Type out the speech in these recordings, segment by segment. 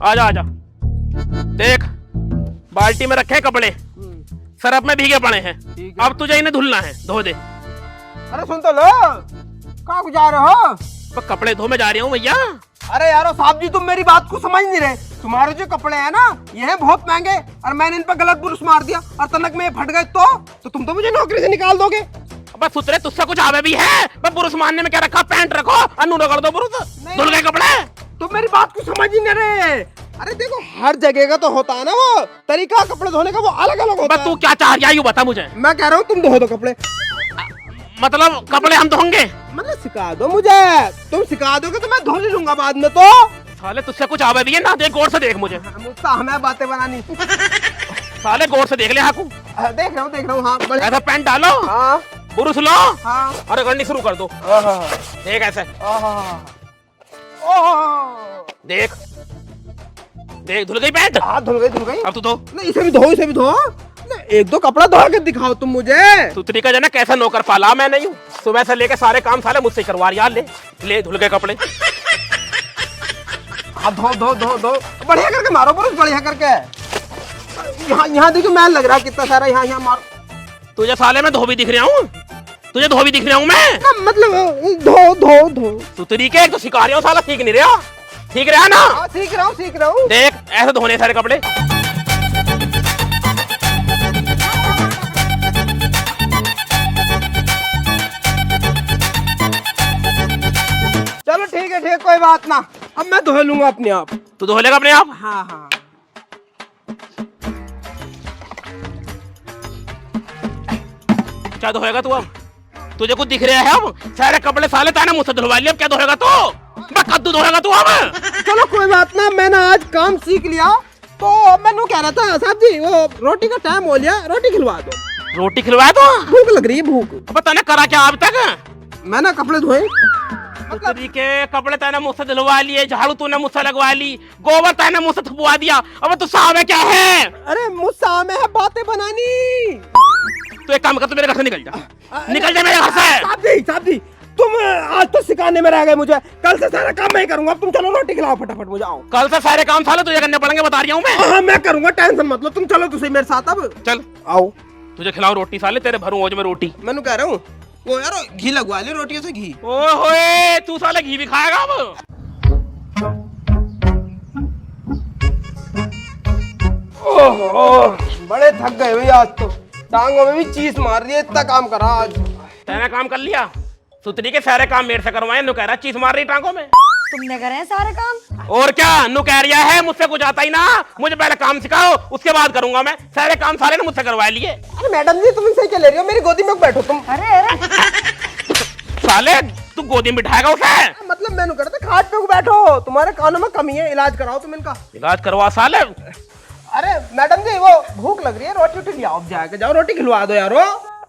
आजा आजा। देख बाल्टी में रखे कपड़े, सरफ में भीगे पड़े हैं, अब तुझे इन्हें धुलना है, धो दे। अरे सुन तो लो, कहाँ जा रहे हो? तो कपड़े धो में जा रहा हूँ भैया। अरे यारो साहब जी, तुम मेरी बात को समझ नहीं रहे। तुम्हारे जो कपड़े हैं ना, ये हैं बहुत महंगे, और मैंने इन पर गलत बुरुस मार दिया और तनक में ये फट गए तो तुम तो मुझे नौकरी से निकाल दोगे। अब सुतरे तुझसे कुछ आवे भी है? बस बुरुस मारने में क्या रखा, पैंट रखो अन्नू रगड़ दो बुरुस, धुल गए कपड़े। तुम मेरी बात को समझ ही नहीं रहे। अरे देखो, हर जगह का तो होता है ना वो तरीका कपड़े धोने का, वो अलग अलग होता है। तू क्या चाह रहा है यूं बता मुझे। मैं कह रहा हूँ तुम धो दो कपड़े। मतलब कपड़े हम धोंगे? मतलब सिखा दो मुझे, तुम सिखा दोगे तो मैं धो ले लूंगा बाद में। तो साले तुझसे कुछ आवे भी है ना? देख गौर से देख मुझे, मुझसे हमें बातें बनानी। साले गौर से देख ले। हाकू देख रहा हूँ। हाँ बड़े ऐसा पैंट डालो, हाँ बुरुस लो, हाँ और रगड़नी शुरू कर दो। देख ऐसे, देख देख धुल गई पैंट। हाँ धुल गई। अब तू धो। नहीं इसे भी धो। नहीं, एक दो कपड़ा धो के दिखाओ तुम मुझे। सुतरी का जना कैसा नौकर पाला मैं नहीं हूँ, सुबह से लेके सारे काम साले मुझसे करवा रहा। ले धुल गए कपड़े। हाँ धो बढ़िया करके मारो बुरुस, बढ़िया करके। यहाँ देखो मैल लग रहा है कितना सारा, यहाँ मारो। तुझे साले में धोबी दिख रहा हूँ, तुझे धोबी दिख रहा हूँ मैं? मतलब धो। सुतरी के एक तो सिखा रहा हूँ, साला सीख नहीं रहा। ठीक रहा ना? हाँ सीख रहा हूँ। देख ऐसे धोने सारे कपड़े। चलो ठीक है कोई बात ना, अब मैं धो लूंगा अपने आप। तू धो लेगा अपने आप? हाँ। क्या धोएगा तू अब? तुझे कुछ दिख रहा है? अब सारे कपड़े साले ताने मुझसे धुलवा लिए, अब क्या धोएगा तू? कद्दू धोएगा तू अब? चलो कोई बात ना, मैंने आज काम सीख लिया। तो मैंने कह रहा था साहब जी, वो रोटी का टाइम हो लिया, रोटी खिलवा दो। रोटी खिलवाया तो? भूख लग रही है, भूख। अब तने करा क्या अब तक? मैंने कपड़े धोए। सुतरी के कपड़े तने मुझसे धुलवा लिए, झाड़ू तूने मुझसे लगवा ली, गोबर तने मुझसे थपवा दिया, अब तू साहब क्या है? अरे मुझसे में है बातें बनानी। तो एक काम कर, तू मेरे घर से निकल जा, निकल जा मेरे घर से। साहब जी तुम आज तो सिखाने में रह गए मुझे, कल से सारा काम मैं ही करूंगा। अब तुम चलो रोटी खिलाओ फटाफट मुझे। आओ, कल से सारे काम साले तुझे करने पड़ेंगे, बता रहा हूँ मैं। हाँ मैं करूंगा, टेंशन मत लो। तुम चलो तुझे मेरे साथ। अब चल आओ, तुझे खिलाऊं रोटी, साले तेरे भरूं ओज में रोटी। मैं कह रहा हूँ वो यार घी लगवा ले रोटियों से, घी। ओए तू साले घी भी खाएगा अब? ओह बड़े थक गए भाई आज तो, टांगों में भी चीज मार रही है, इतना काम करा आज। तेने काम कर लिया? सुतरी के सारे काम मेरे से करवाए, नु कह रहा चीज मार रही टांगों में। तुमने करे हैं सारे काम? और क्या, नु कह रिया है मुझसे कुछ आता ही ना, मुझे पहले काम सिखाओ उसके बाद करूंगा मैं। सारे काम साले ने मुझसे करवा लिए। अरे मैडम जी तुम इनसे क्या ले रही हो, मेरी गोदी में बैठो तुम। अरे साले तू गोदी में बिठाएगा उसे? मतलब मैंने कहा था खाट पे बैठो, तुम्हारे कानों में कमी है, इलाज कराओ तुम इनका। इलाज करवा साले। अरे मैडम जी वो भूख लग रही है, रोटी ले आओ, जाके जाओ रोटी खिलवा दो यारो।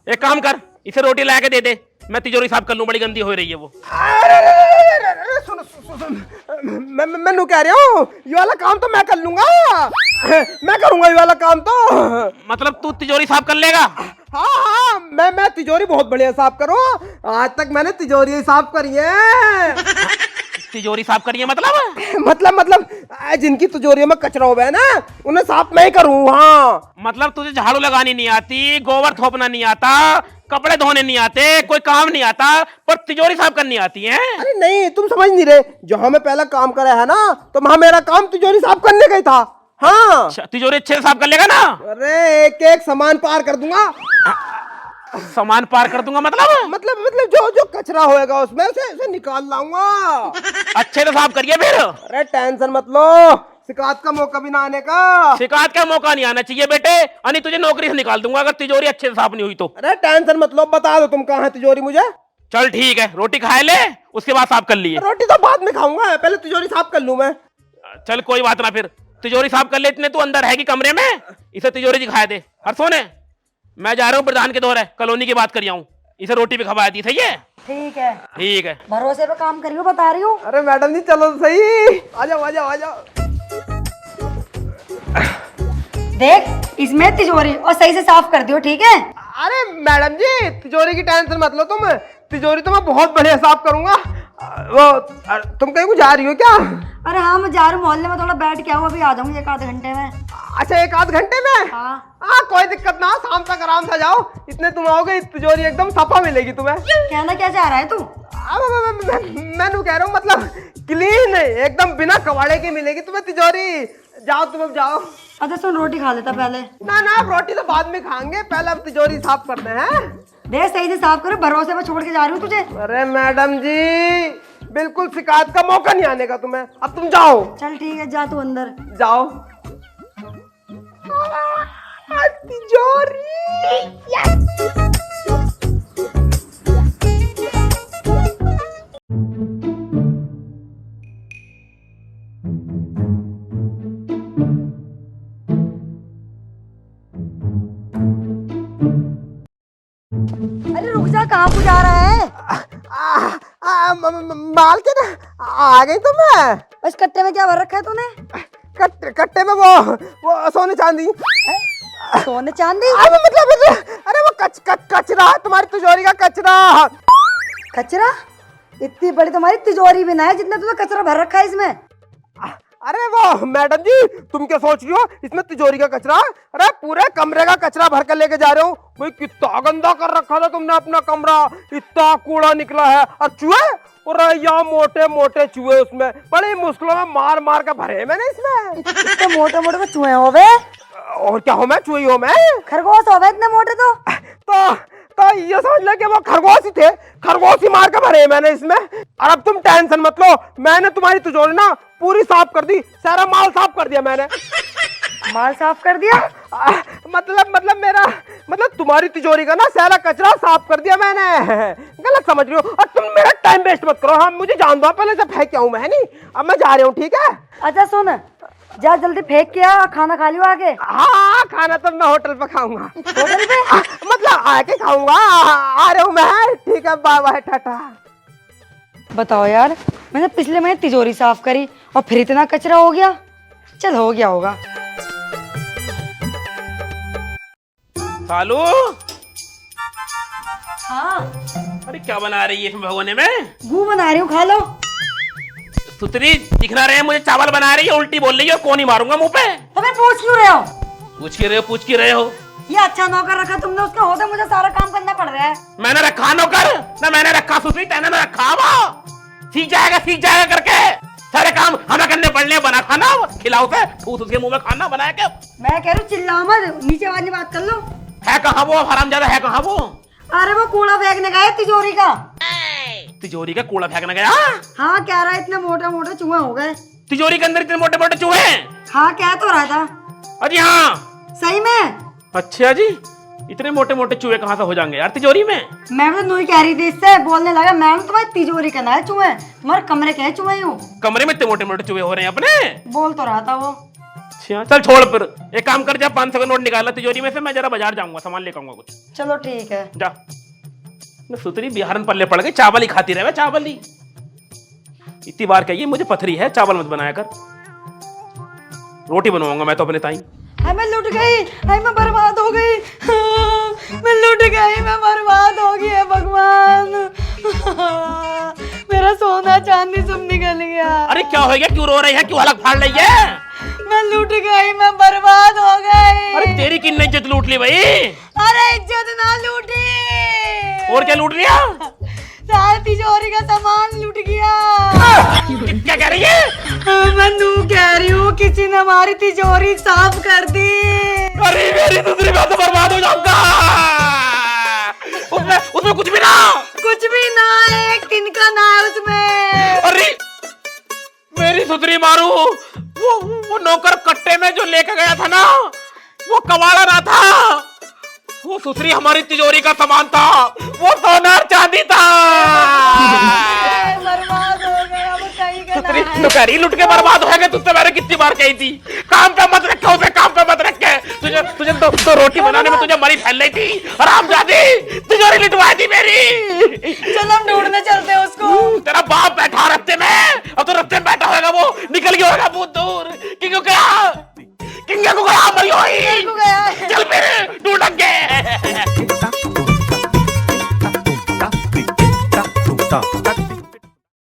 एक काम कर, इसे रोटी ला के दे दे, मैं तिजोरी साफ कर लूं, बड़ी गंदी हो रही है वो। अरे सुन, मैं कह रहा हूँ ये वाला काम तो मैं कर लूंगा, मैं करूंगा ये वाला काम तो। मतलब तू तिजोरी साफ कर लेगा? हाँ मैं तिजोरी बहुत बढ़िया साफ करूँ, आज तक मैंने तिजोरी साफ करी है। तिजोरी साफ करिए मतलब जिनकी तिजोरियों में कचरा हो गया ना, उन्हें साफ मैं ही करूँ। हाँ मतलब तुझे झाड़ू लगानी नहीं आती, गोबर थोपना नहीं आता, कपड़े धोने नहीं आते, कोई काम नहीं आता, पर तिजोरी साफ करनी आती है? अरे नहीं तुम समझ नहीं रहे, जहाँ मैं पहला काम करा है ना, तो वहाँ मेरा काम तिजोरी साफ करने का ही था। हाँ तिजोरी अच्छे से साफ कर लेगा ना? अरे एक एक सामान पार कर दूंगा। सामान पार कर दूंगा मतलब जो कचरा होएगा उसमें उसे निकाल लाऊंगा। अच्छे से साफ करिए फिर। अरे टेंशन मत लो, शिकायत का मौका भी ना आने का। शिकायत का मौका नहीं आना चाहिए बेटे, अनि तुझे नौकरी से निकाल दूंगा अगर तिजोरी अच्छे से साफ नहीं हुई तो। अरे टेंशन मत लो, बता दो तुम कहाँ है तिजोरी मुझे। चल ठीक है, रोटी खा ले उसके बाद साफ कर लिए। रोटी तो बाद में खाऊंगा, पहले तिजोरी साफ कर लूं मैं। चल कोई बात ना, फिर तिजोरी साफ कर ले। इतने तू अंदर है कि कमरे में, इसे तिजोरी दिखाए दे। हर सोने मैं जा रहा हूँ प्रधान के दौरे, कॉलोनी की बात कर हूँ, इसे रोटी भी खवा दी। सही है? ठीक है ठीक है, भरोसे पे काम करियो, बता रही हूँ। अरे मैडम जी चलो सही, आ जाओ। देख इसमें तिजोरी, और सही से साफ कर दियो, ठीक है? अरे मैडम जी तिजोरी की टेंशन मत लो तुम, तिजोरी तो मैं बहुत बढ़िया साफ करूंगा। तुम कहीं को जा रही हो क्या? अरे हाँ मैं जा रही हूँ मोहल्ले में, थोड़ा बैठ के आऊँ, अभी आ जाऊंगी 1 आध घंटे में। अच्छा 1 आध घंटे में? हाँ कोई दिक्कत ना, शाम तक आराम से जाओ। इतने तुम आओगे तिजोरी एकदम सफा मिलेगी तुम्हें। कहना क्या चाह रहा है तू? मैं कह रहा हूँ मतलब क्लीन एकदम बिना कबाड़े की मिलेगी तुम्हें तिजोरी। जाओ तुम, अब जाओ। अच्छा सुन, रोटी खा लेता पहले। ना अब रोटी तो बाद में खाएंगे, पहले अब तिजोरी साफ करते हैं। देख सही से साफ करो, भरोसे में छोड़ के जा रही हूँ तुझे। अरे मैडम जी, बिल्कुल शिकायत का मौका नहीं आने का तुम्हें। अब तुम जाओ। चल ठीक है, जा तू अंदर। जाओ। तिजोरी अरे रुक जा, कहाँ को जा रहा है? माल के ना आ गई तुम। इस कट्टे में क्या भर रखा है तूने? कट्टे में वो सोने चांदी। सोने चांदी? अरे मतलब अरे वो कचरा, तुम्हारी तिजोरी का कचरा। कचरा? इतनी बड़ी तुम्हारी तिजोरी भी ना है जितना तूने कचरा भर रखा है इसमें। अरे वो मैडम जी, तुम क्या सोच रही हो इसमें तिजोरी का कचरा? अरे पूरे कमरे का कचरा भर कर लेके जा रहे हो। भाई कितना गंदा कर रखा था तुमने अपना कमरा, इतना कूड़ा निकला है। और चूहे, अरे यहाँ मोटे मोटे चूहे, उसमें बड़ी मुश्किलों में मार मार के भरे मैंने इसमें। इतने मोटे मोटे को चूहे हो बे? और क्या हो मैं, चूही हो मैं? खरगोश हो बे इतने मोटे तो ये समझ ले कि वो खरगोश ही थे, खरगोश ही मार के भरे मैंने इसमें। और अब तुम टेंशन मत लो, मैंने तुम्हारी तिजोरी ना पूरी साफ कर दी, सारा माल साफ कर दिया मैंने। माल साफ कर दिया? मतलब तुम्हारी तिजोरी का ना सारा कचरा साफ कर दिया मैंने। गलत समझ रही हो। और तुम मेरा टाइम वेस्ट मत करो। हाँ मुझे जान दो, पहले से फेंक के आऊं मैं, नहीं अब मैं जा रहा हूँ, ठीक है? अच्छा सुन, जा जल्दी फेंक के आ, खाना खा लियो आके। हाँ खाना तो मैं होटल पे खाऊंगा। होटल पे? मतलब आके खाऊंगा। आ रहा हूँ मैं, ठीक है, बाय बाय, टाटा। बताओ यार, मैंने पिछले महीने तिजोरी साफ करी और फिर इतना कचरा हो गया। चल हो गया होगा। सालू, हाँ अरे क्या बना रही है इसमें भगोने में? गू बना रही हूँ, खा लो। सुतरी दिखना रहे मुझे, चावल बना रही है, उल्टी बोल रही है, कौन ही मारूंगा मुंह पे। तो मैं पूछ क्यों रहे हो? पूछ के रहे हो? ये अच्छा नौकर रखा तुमने, उसके होते मुझे सारा काम करना पड़ रहा है। मैंने रखा नौकर ना, मैंने रखा सुतरी, तेने ना रखा। वो सीख जाएगा करके सारे काम हमें करने पड़ने। बना खाना खिलाओ के, ठूस उसके मुंह में खाना बनाया के। मैं कह रही हूँ चिल्लाओ मत, नीचे वाली बात कर लो। है कहाँ वो हरामजादा, है कहाँ वो? अरे वो कूड़ा फेंकने गया है तिजोरी का। तिजोरी का कूड़ा फेंकने गया? हाँ कह रहा है इतने मोटे मोटे चूहे हो गए तिजोरी के अंदर इतने मोटे मोटे चूहे हैं? हाँ कह तो रहा था। अजी हाँ सही में? अच्छा जी, इतने मोटे मोटे चूहे कहाँ से हो जाएंगे यार तिजोरी में? मैं भी नहीं कह रही थी, इससे बोलने लगा मैम तुम्हारी तिजोरी का ना है चूहे, तुम्हारे कमरे के है चूहे। यूं कमरे में इतने मोटे मोटे चूहे हो रहे हैं अपने? बोल तो रहा था वो। अच्छा चल छोड़, फिर एक काम कर, जा 500 का नोट निकाला तिजोरी में से, मैं जरा बाजार जाऊंगा, सामान लेकर आऊंगा कुछ। चलो ठीक है जा। सुतरी बिहार में पल्ले पड़ गई, चावल ही खाती रहे, चावल ही। इतनी बार कहिए मुझे पथरी है, चावल मत बनाया कर। रोटी बनवाऊंगा मैं तो अपने ताई। मैं लुट गई, मैं बर्बाद हो गई, मैं लुट गई, मैं बर्बाद हो गई है भगवान। मेरा सोना चांदी सब निकल गया। अरे क्या हो गया, क्यों रो रही है, क्यों हलक फाड़ रही है? मैं लूट गई, मैं बर्बाद हो गई। अरे तेरी किन्ने इज्जत लूट ली भाई? अरे इज्जत ना लूटी, और क्या लूट लिया? सारी तिजोरी का सामान लूट गया। क्या कह रही है? मैं नू कह रही हूँ, किसी ने हमारी तिजोरी साफ कर दी। अरे मेरी दूसरी बात तो बर्बाद हो जाऊंगा। उसमें कुछ भी ना है, एक तिनका ना है उसमें। अरे मेरी सुतरी मारू, वो नौकर कट्टे में जो लेकर गया था ना, वो कबाड़ा ना था, वो सुतरी हमारी तिजोरी का सामान था, वो सोना और चांदी था। बर्बाद हो गया, वो कहीं का सुतरी ना है। तो कह रही लुट के बर्बाद हो गए, तुझसे मैंने कितनी बार कही थी काम पे मत रखे उसे, काम पे मत रखे। तुझे तो रोटी बनाने में तुझे मरी फैल रही थी, हरामजादी तिजोरी लुटवा दी मेरी। चल हम ढूंढने चलते हैं उसको। तेरा बाप बैठा रहते